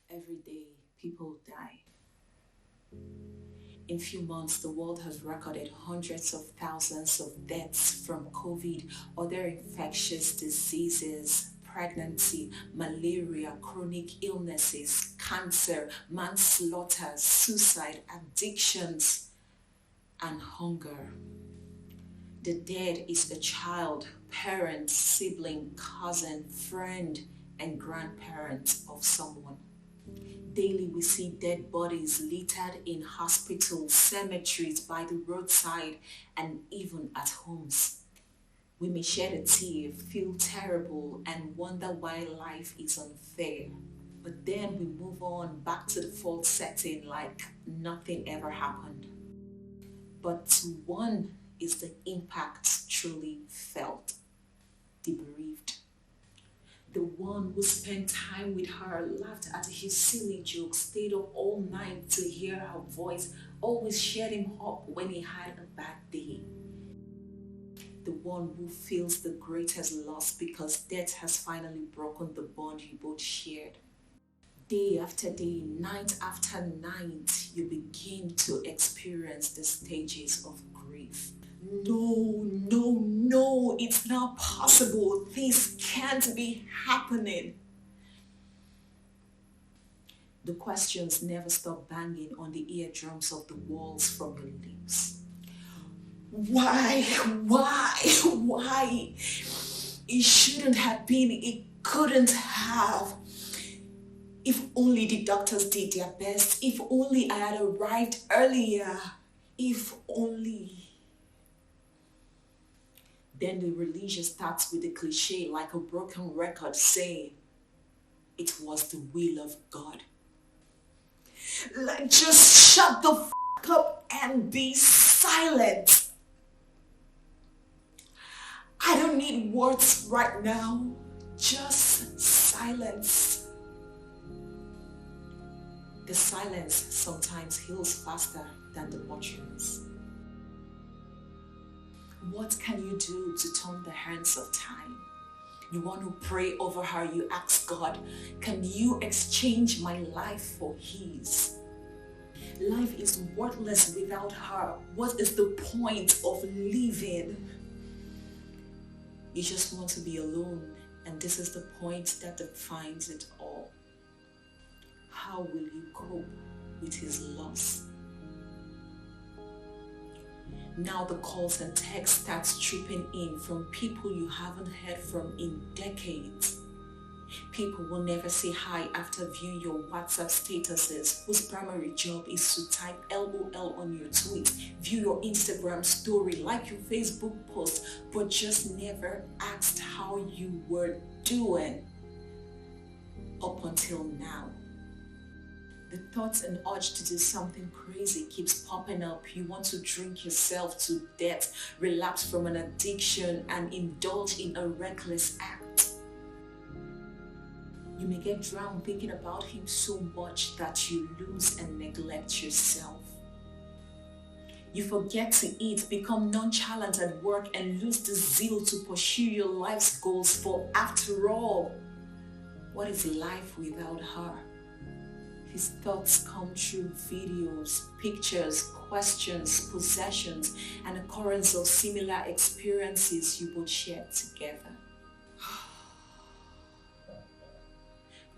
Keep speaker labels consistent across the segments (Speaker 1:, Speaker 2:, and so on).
Speaker 1: Every day, people die. In few months, the world has recorded hundreds of thousands of deaths from COVID, other infectious diseases, pregnancy, malaria, chronic illnesses, cancer, manslaughter, suicide, addictions, and hunger. The dead is a child, parent, sibling, cousin, friend, and grandparent of someone. Daily, we see dead bodies littered in hospitals, cemeteries, by the roadside, and even at homes. We may shed a tear, feel terrible, and wonder why life is unfair. But then we move on back to the default setting like nothing ever happened. But to one is the impact truly felt, the bereaved. The one who spent time with her, laughed at his silly jokes, stayed up all night to hear her voice, always cheered him up when he had a bad day. The one who feels the greatest loss because death has finally broken the bond you both shared. Day after day, night after night, you begin to experience the stages of grief. No, no, no, it's not possible. This can't be happening. The questions never stop banging on the eardrums of the walls from your lips. Why? Why? It shouldn't have been. It couldn't have. If only the doctors did their best. If only I had arrived earlier. If only. Then the religion starts with the cliche like a broken record saying, it was the will of God. Like, just shut the f*** up and be silent. I don't need words right now, just silence. The silence sometimes heals faster than the utterance. What can you do to turn the hands of time? You want to pray over her, you ask God, can you exchange my life for his? Life is worthless without her. What is the point of living? You just want to be alone, and this is the point that defines it all. How will you cope with his loss? Now the calls and texts start tripping in from people you haven't heard from in decades. People will never say hi after viewing your WhatsApp statuses, whose primary job is to type LOL on your tweet, view your Instagram story, like your Facebook post, but just never asked how you were doing up until now. The thoughts and urge to do something crazy keeps popping up. You want to drink yourself to death, relapse from an addiction, and indulge in a reckless act. You may get drowned thinking about him so much that you lose and neglect yourself. You forget to eat, become nonchalant at work, and lose the zeal to pursue your life's goals. For after all, what is life without her? His thoughts come through videos, pictures, questions, possessions, and occurrence of similar experiences you both shared together.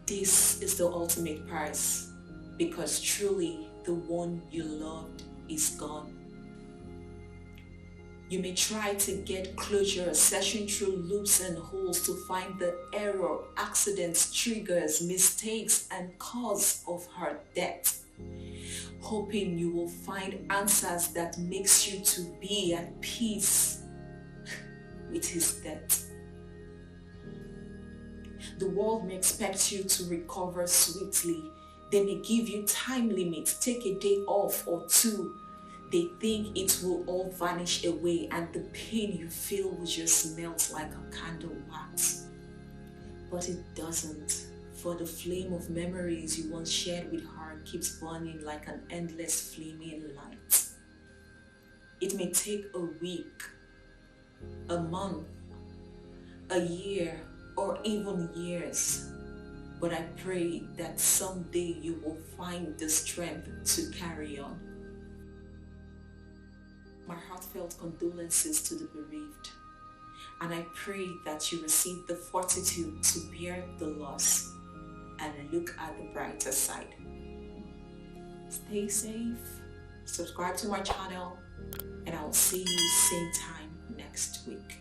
Speaker 1: This is the ultimate price, because truly the one you loved is gone. You may try to get closure, searching through loops and holes to find the error, accidents, triggers, mistakes, and cause of her death, hoping you will find answers that makes you to be at peace with his death. The world may expect you to recover swiftly. They may give you time limits, take a day off or two. They think it will all vanish away and the pain you feel will just melt like a candle wax. But it doesn't, for the flame of memories you once shared with her keeps burning like an endless flaming light. It may take a week, a month, a year, or even years. but I pray that someday you will find the strength to carry on. My heartfelt condolences to the bereaved, and I pray that you receive the fortitude to bear the loss and look at the brighter side. Stay safe, subscribe to my channel, and I'll see you same time next week.